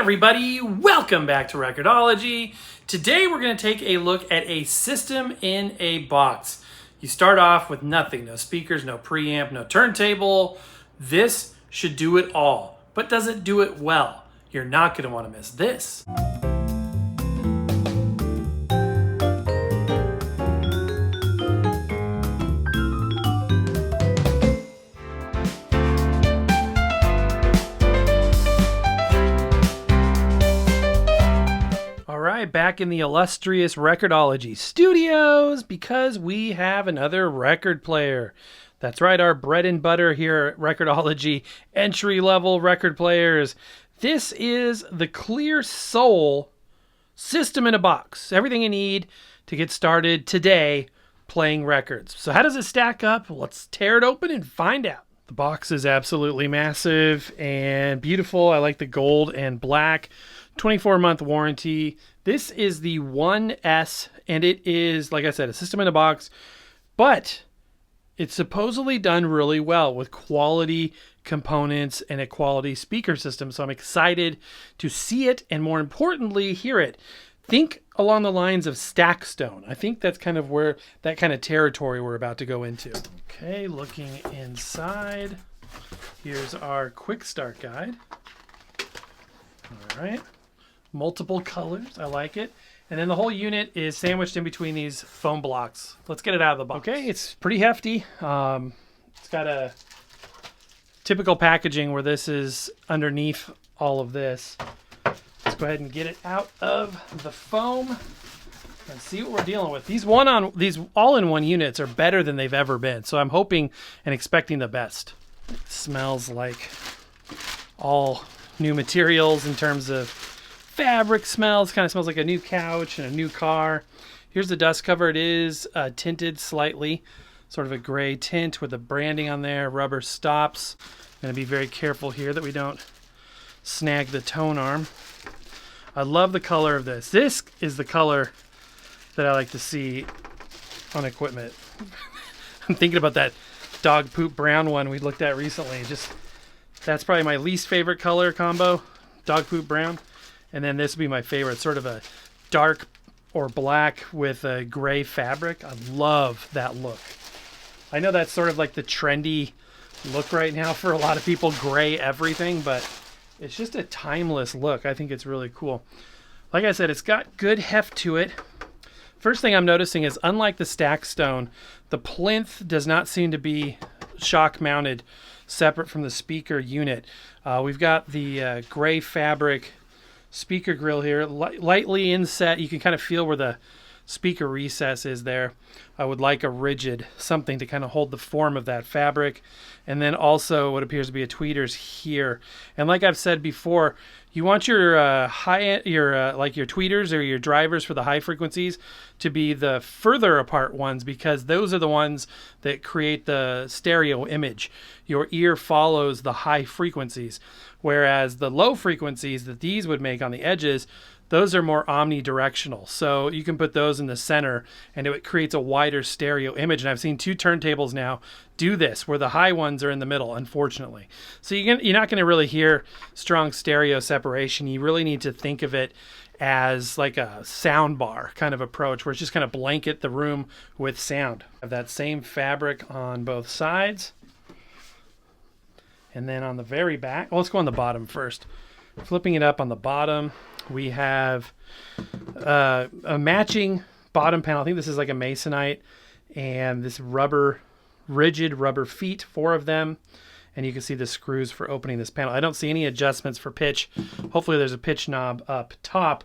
everybody, welcome back to Record-ology. Today we're going to take a look at a system in a box. You start off with nothing, no speakers, no preamp, no turntable. This should do it all, but does it do it well? You're not going to want to miss this. Back in the illustrious Record-ology studios because we have another record player. That's right, our bread and butter here at Record-ology, entry-level record players. This is the Qlearsoul system in a box. Everything you need to get started today playing records. So how does it stack up? Let's tear it open and find out. The box is absolutely massive and beautiful. I like the gold and black. 24-month warranty. This is the 1S, and it is, like I said, a system in a box, but it's supposedly done really well with quality components and a quality speaker system. So I'm excited to see it and, more importantly, hear it. Think along the lines of Stackstone. I think that's kind of where that kind of territory we're about to go into. Okay, looking inside. Here's our quick start guide. All right. Multiple colors. I like it. And then the whole unit is sandwiched in between these foam blocks. Let's get it out of the box. Okay, it's pretty hefty. It's got a typical packaging where this is underneath all of this. Let's go ahead and get it out of the foam and see what we're dealing with. These all-in-one units are better than they've ever been. So I'm hoping and expecting the best. It smells like all new materials in terms of fabric smells. Kind of smells like a new couch and a new car. Here's the dust cover. It is tinted slightly, sort of a gray tint with the branding on there, rubber stops. I'm going to be very careful here that we don't snag the tone arm. I love the color of this. This is the color that I like to see on equipment. I'm thinking about that dog poop brown one we looked at recently. That's probably my least favorite color combo, dog poop brown. And then this would be my favorite, sort of a dark or black with a gray fabric. I love that look. I know that's sort of like the trendy look right now for a lot of people, gray everything, but it's just a timeless look. I think it's really cool. Like I said, it's got good heft to it. First thing I'm noticing is, unlike the Stackstone, the plinth does not seem to be shock mounted separate from the speaker unit. We've got the gray fabric speaker grill here, lightly inset. You can kind of feel where the speaker recess is there. I would like a rigid something to kind of hold the form of that fabric. And then also what appears to be a tweeters here. And like I've said before, you want your like your tweeters or your drivers for the high frequencies to be the further apart ones, because those are the ones that create the stereo image. Your ear follows the high frequencies, whereas the low frequencies that these would make on the edges, those are more omnidirectional. So you can put those in the center and it creates a wider stereo image. And I've seen two turntables now do this, where the high ones are in the middle, unfortunately. So you're not going to really hear strong stereo separation. You really need to think of it as like a sound bar kind of approach, where it's just kind of blanket the room with sound. Have that same fabric on both sides. And then on the very back, well, let's go on the bottom first. Flipping it up on the bottom, we have a matching bottom panel. I think this is like a masonite, and this rigid rubber feet, 4 of them. And you can see the screws for opening this panel. I don't see any adjustments for pitch. Hopefully there's a pitch knob up top,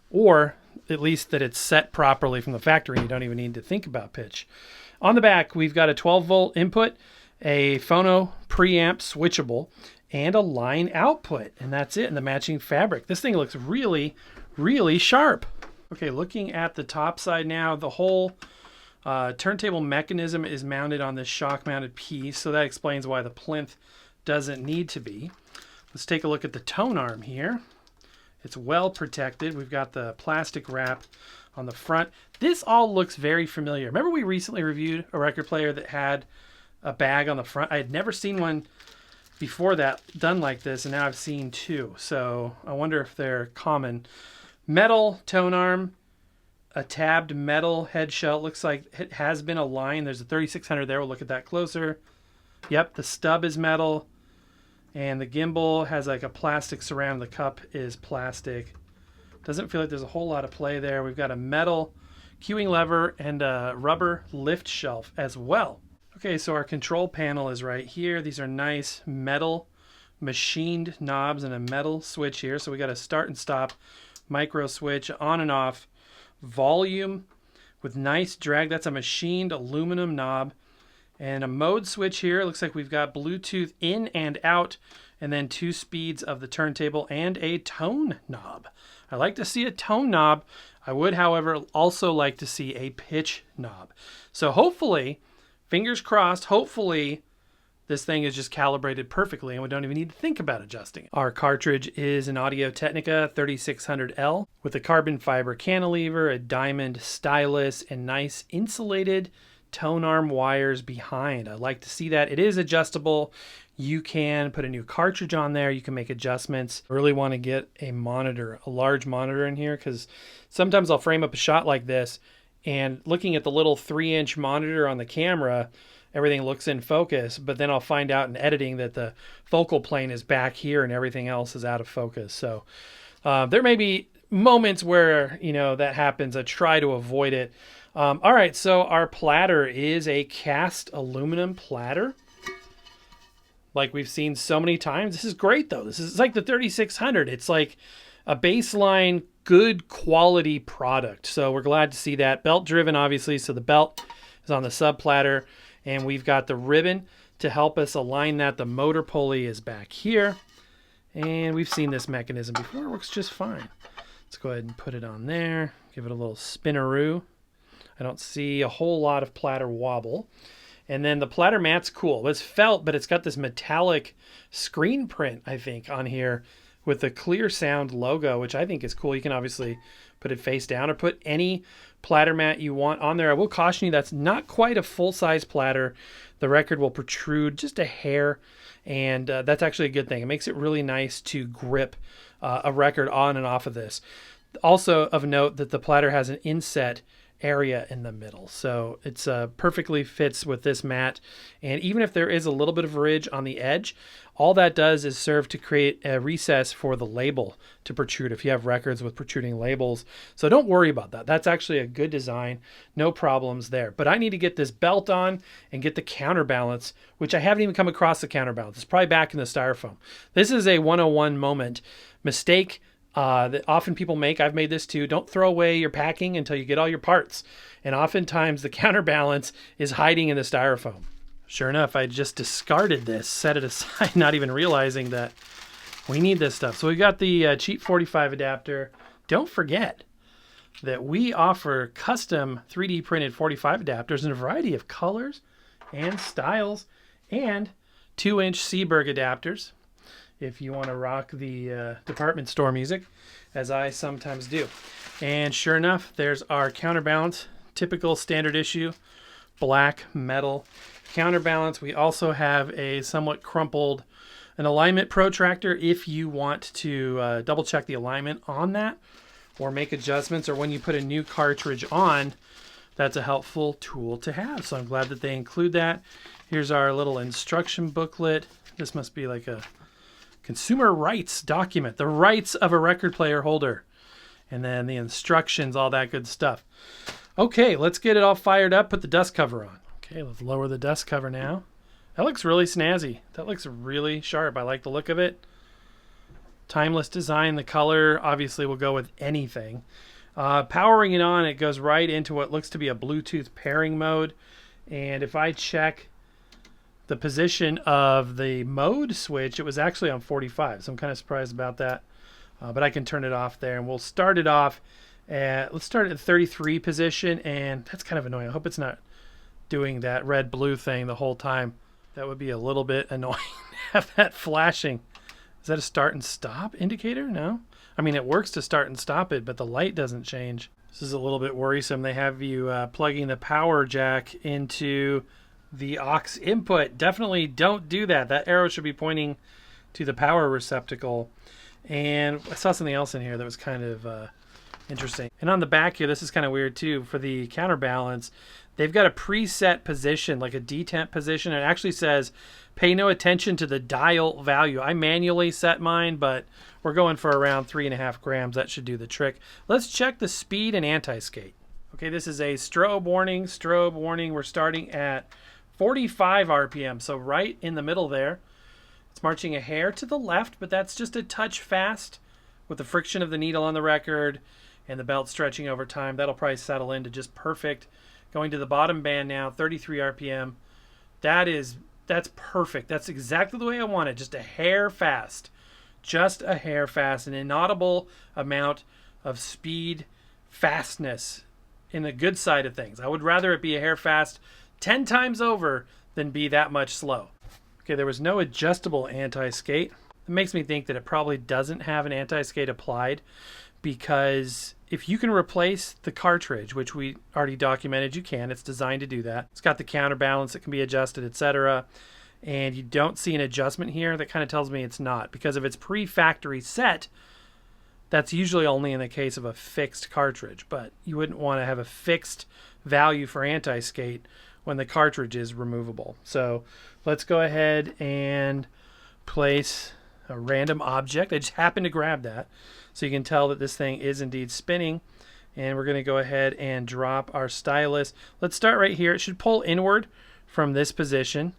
or at least that it's set properly from the factory. You don't even need to think about pitch. On the back, we've got a 12-volt input, a Phono preamp switchable, and a line output. And that's it, and the matching fabric. This thing looks really, really sharp. Okay, looking at the top side now, the whole turntable mechanism is mounted on this shock-mounted piece, so that explains why the plinth doesn't need to be. Let's take a look at the tone arm here. It's well protected. We've got the plastic wrap on the front. This all looks very familiar. Remember we recently reviewed a record player that had a bag on the front? I had never seen one before that done like this, and now I've seen two. So I wonder if they're common. Metal tone arm, a tabbed metal head shell. It looks like it has been aligned. There's a 3600 there. We'll look at that closer. Yep, the stub is metal, and the gimbal has like a plastic surround. The cup is plastic. Doesn't feel like there's a whole lot of play there. We've got a metal cueing lever and a rubber lift shelf as well. Okay, so our control panel is right here. These are nice metal machined knobs and a metal switch here. So we got a start and stop micro switch, on and off, volume with nice drag. That's a machined aluminum knob, and a mode switch here. It looks like we've got Bluetooth in and out, and then 2 speeds of the turntable and a tone knob. I like to see a tone knob. I would, however, also like to see a pitch knob. So hopefully, fingers crossed, hopefully this thing is just calibrated perfectly and we don't even need to think about adjusting it. Our cartridge is an Audio-Technica 3600L with a carbon fiber cantilever, a diamond stylus, and nice insulated tone arm wires behind. I like to see that. It is adjustable. You can put a new cartridge on there. You can make adjustments. I really want to get a monitor, a large monitor in here, because sometimes I'll frame up a shot like this and looking at the little 3-inch monitor on the camera, everything looks in focus, but then I'll find out in editing that the focal plane is back here and everything else is out of focus. So there may be moments where, you know, that happens. I try to avoid it. All right, so our platter is a cast aluminum platter, like we've seen so many times. This is great, though. This is like the 3600. It's like a baseline, good quality product. So we're glad to see that. Belt driven, obviously, so the belt is on the sub platter. And we've got the ribbon to help us align that. The motor pulley is back here. And we've seen this mechanism before. It works just fine. Let's go ahead and put it on there. Give it a little spinneroo. I don't see a whole lot of platter wobble. And then the platter mat's cool. It's felt, but it's got this metallic screen print, I think, on here with the Qlearsoul logo, which I think is cool. You can obviously put it face down or put any platter mat you want on there. I will caution you, that's not quite a full-size platter. The record will protrude just a hair, and that's actually a good thing. It makes it really nice to grip a record on and off of this. Also of note that the platter has an inset area in the middle, so it's perfectly fits with this mat. And even if there is a little bit of ridge on the edge, all that does is serve to create a recess for the label to protrude if you have records with protruding labels. So don't worry about that. That's actually a good design. No problems there. But I need to get this belt on and get the counterbalance, which I haven't even come across the counterbalance. It's probably back in the styrofoam. This is a 101 moment mistake that often people make. I've made this too. Don't throw away your packing until you get all your parts. And oftentimes the counterbalance is hiding in the styrofoam. Sure enough, I just discarded this, set it aside, not even realizing that we need this stuff. So we got the cheap 45 adapter. Don't forget that we offer custom 3D printed 45 adapters in a variety of colors and styles, and 2-inch Seeburg adapters if you want to rock the department store music, as I sometimes do. And sure enough, there's our counterbalance, typical standard issue, black metal counterbalance. We also have a somewhat crumpled an alignment protractor if you want to double check the alignment on that or make adjustments, or when you put a new cartridge on, that's a helpful tool to have. So I'm glad that they include that. Here's our little instruction booklet. This must be like a consumer rights document, the rights of a record player holder, and then the instructions, all that good stuff. Okay, let's get it all fired up, put the dust cover on. Okay, let's lower the dust cover now. That looks really snazzy. That looks really sharp. I like the look of it. Timeless design. The color obviously will go with anything. Powering it on, it goes right into what looks to be a Bluetooth pairing mode. And if I check the position of the mode switch, it was actually on 45. So I'm kind of surprised about that. But I can turn it off there, and we'll start it off at, let's start at 33 position. And that's kind of annoying. I hope it's not doing that red blue thing the whole time. That would be a little bit annoying to have that flashing. Is that a start and stop indicator? No. I mean, it works to start and stop it, but the light doesn't change. This is a little bit worrisome. They have you plugging the power jack into the aux input. Definitely don't do that. That arrow should be pointing to the power receptacle. And I saw something else in here that was kind of interesting. And on the back here, this is kind of weird too. For the counterbalance, they've got a preset position, like a detemp position. It actually says, pay no attention to the dial value. I manually set mine, but we're going for around 3.5 grams. That should do the trick. Let's check the speed and anti-skate. Okay, this is a strobe warning. Strobe warning. We're starting at 45 RPM, so right in the middle there. It's marching a hair to the left, but that's just a touch fast with the friction of the needle on the record and the belt stretching over time. That'll probably settle into just perfect. Going to the bottom band now, 33 RPM. That's perfect. That's exactly the way I want it. Just a hair fast. Just a hair fast. An inaudible amount of speed fastness in the good side of things. I would rather it be a hair fast 10 times over than be that much slow. Okay, there was no adjustable anti-skate. It makes me think that it probably doesn't have an anti-skate applied, because if you can replace the cartridge, which we already documented you can, it's designed to do that. It's got the counterbalance that can be adjusted, etc. And you don't see an adjustment here, that kind of tells me it's not, because if it's pre-factory set, that's usually only in the case of a fixed cartridge, but you wouldn't want to have a fixed value for anti-skate when the cartridge is removable. So let's go ahead and place a random object. I just happened to grab that, so you can tell that this thing is indeed spinning. And we're going to go ahead and drop our stylus. Let's start right here. It should pull inward from this position,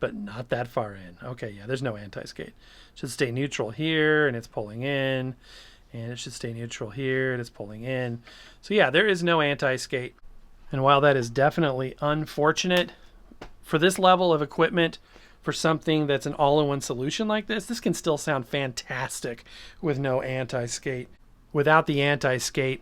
but not that far in. Okay, yeah, there's no anti-skate. Should stay neutral here, and it's pulling in. And it should stay neutral here, and it's pulling in. So yeah, there is no anti-skate. And while that is definitely unfortunate for this level of equipment, for something that's an all-in-one solution like this, this can still sound fantastic with no anti-skate. Without the anti-skate,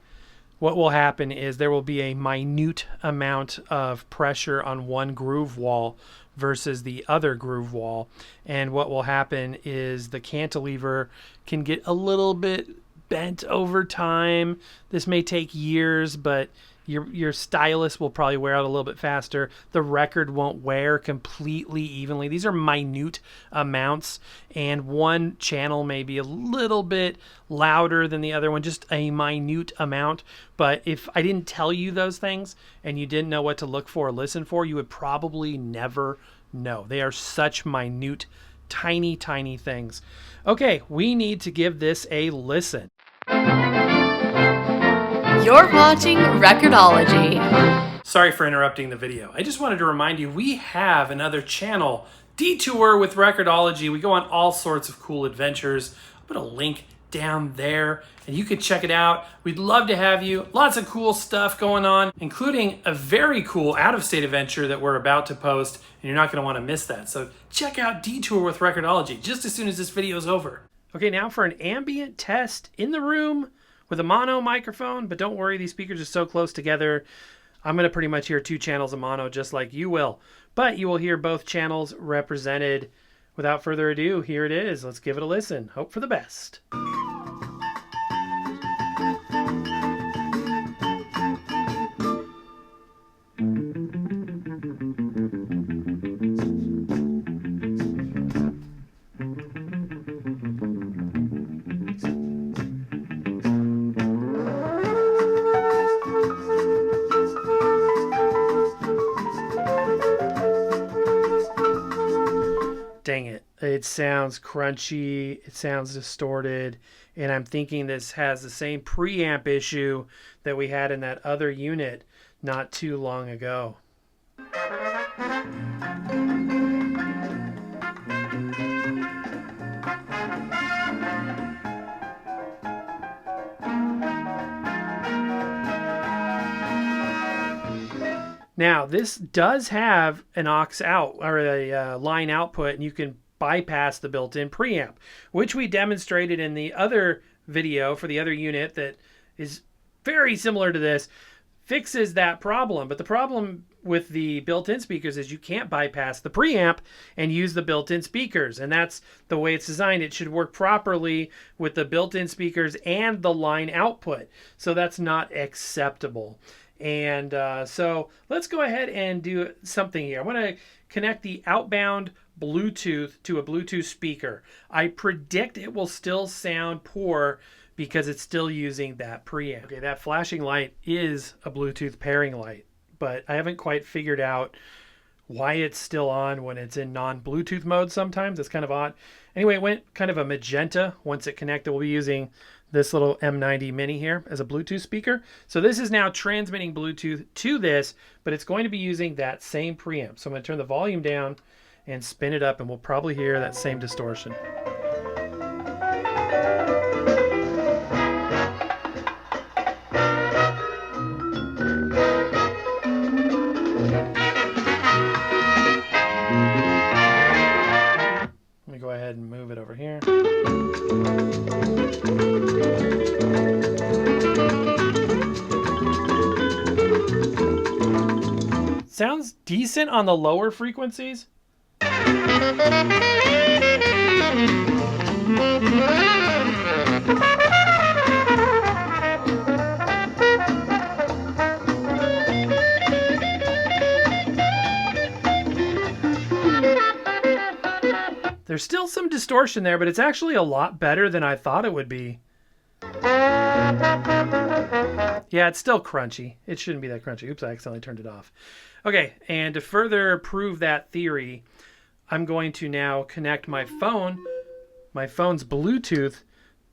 what will happen is there will be a minute amount of pressure on one groove wall versus the other groove wall. And what will happen is the cantilever can get a little bit bent over time. This may take years, but your stylus will probably wear out a little bit faster. The record won't wear completely evenly. These are minute amounts, and one channel may be a little bit louder than the other one, just a minute amount. But if I didn't tell you those things and you didn't know what to look for or listen for, you would probably never know. They are such minute, tiny, tiny things. Okay, we need to give this a listen. You're watching Record-ology. Sorry for interrupting the video. I just wanted to remind you, we have another channel, Detour with Record-ology. We go on all sorts of cool adventures. I'll put a link down there and you can check it out. We'd love to have you. Lots of cool stuff going on, including a very cool out-of-state adventure that we're about to post, and you're not going to want to miss that. So check out Detour with Record-ology just as soon as this video is over. Okay, now for an ambient test in the room with a mono microphone, but don't worry, these speakers are so close together, I'm going to pretty much hear 2 channels of mono just like you will. But you will hear both channels represented. Without further ado, here it is. Let's give it a listen. Hope for the best. Dang it. It sounds crunchy, it sounds distorted, and I'm thinking this has the same preamp issue that we had in that other unit not too long ago. Now, this does have an aux out, or a line output, and you can bypass the built-in preamp, which we demonstrated in the other video for the other unit that is very similar to this, fixes that problem. But the problem with the built-in speakers is you can't bypass the preamp and use the built-in speakers, and that's the way it's designed. It should work properly with the built-in speakers and the line output, so that's not acceptable. And so let's go ahead and do something here. I want to connect the outbound Bluetooth to a Bluetooth speaker. I predict it will still sound poor because it's still using that preamp. Okay, that flashing light is a Bluetooth pairing light, but I haven't quite figured out why it's still on when it's in non-Bluetooth mode sometimes. It's kind of odd. Anyway, it went kind of a magenta once it connected. We'll be using this little M90 Mini here as a Bluetooth speaker. So this is now transmitting Bluetooth to this, but it's going to be using that same preamp. So I'm going to turn the volume down and spin it up, and we'll probably hear that same distortion. Let me go ahead and move it over here. Sounds decent on the lower frequencies. There's still some distortion there, but it's actually a lot better than I thought it would be. Yeah, it's still crunchy. It shouldn't be that crunchy. Oops, I accidentally turned it off. Okay, and to further prove that theory, I'm going to now connect my phone's Bluetooth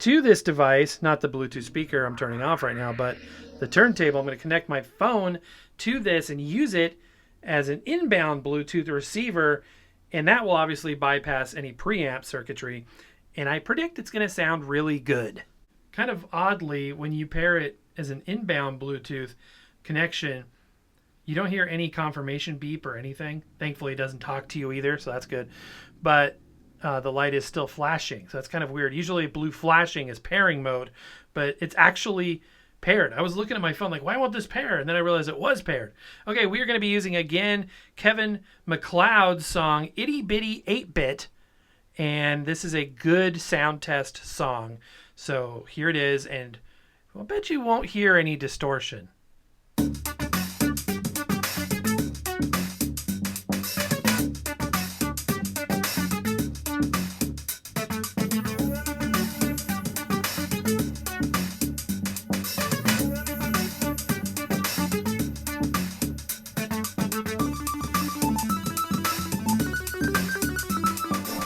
to this device, not the Bluetooth speaker I'm turning off right now, but the turntable. I'm going to connect my phone to this and use it as an inbound Bluetooth receiver, and that will obviously bypass any preamp circuitry, and I predict it's going to sound really good. Kind of oddly, when you pair it as an inbound Bluetooth connection, you don't hear any confirmation beep or anything. Thankfully, it doesn't talk to you either, so that's good. But the light is still flashing, so that's kind of weird. Usually blue flashing is pairing mode, but it's actually paired. I was looking at my phone like, why won't this pair? And then I realized it was paired. Okay, we are going to be using, again, Kevin MacLeod's song, Itty Bitty 8-Bit, and this is a good sound test song. So here it is, and I'll bet you won't hear any distortion.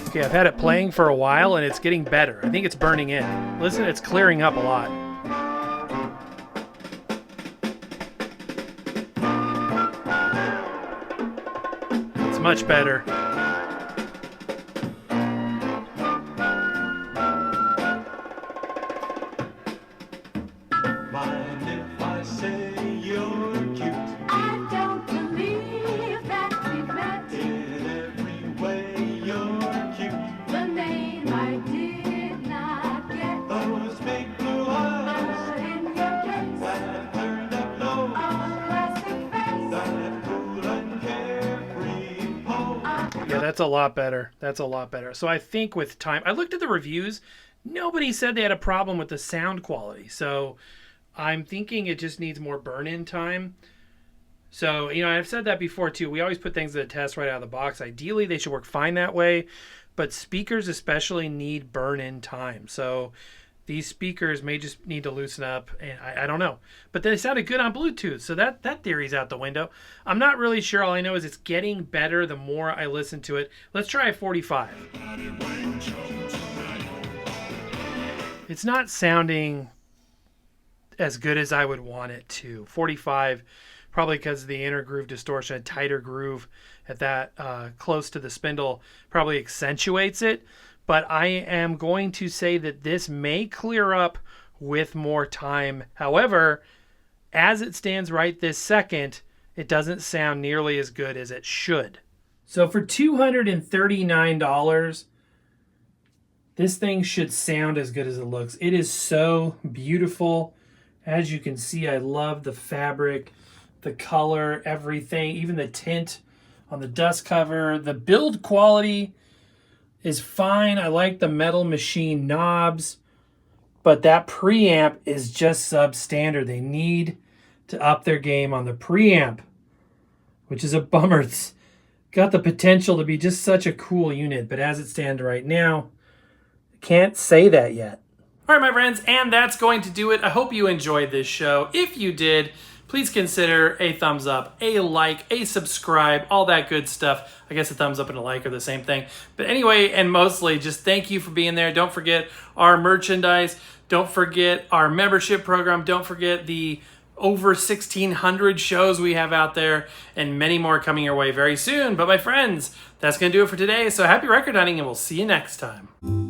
Okay, I've had it playing for a while and it's getting better. I think it's burning in. Listen, it's clearing up a lot. It's much better. Mind if I say you're cute? I don't believe that we've met. In every way you're cute. The name I did not get. Those big blue eyes But in your case, that turned up nose, a classic face. that cool and carefree pose. Yeah, that's a lot better. That's a lot better. So I think with time, I looked at the reviews. Nobody said they had a problem with the sound quality. So I'm thinking it just needs more burn-in time. So, you know, I've said that before too. We always put things to the test right out of the box. Ideally, they should work fine that way. But speakers especially need burn-in time. So these speakers may just need to loosen up. And I don't know. But they sounded good on Bluetooth. So that theory's out the window. I'm not really sure. All I know is it's getting better the more I listen to it. Let's try a 45. It's not sounding as good as I would want it to. 45, probably because of the inner groove distortion, a tighter groove at that close to the spindle probably accentuates it. But I am going to say that this may clear up with more time. However, as it stands right this second, it doesn't sound nearly as good as it should. So for $239, this thing should sound as good as it looks. It is so beautiful. As you can see, I love the fabric, the color, everything, even the tint on the dust cover. The build quality is fine. I like the metal machine knobs, but that preamp is just substandard. They need to up their game on the Preamp, which is a bummer. It's got the potential to be just such a cool unit, but as it stands right now, I can't say that yet. All right, my friends, and that's going to do it. I hope you enjoyed this show. If you did, please consider a thumbs up, a like, a subscribe, all that good stuff. I guess a thumbs up and a like are the same thing. But anyway, and mostly, just thank you for being there. Don't forget our merchandise. Don't forget our membership program. Don't forget the over 1,600 shows we have out there, and many more coming your way very soon. But my friends, that's going to do it for today. So happy record hunting, and we'll see you next time.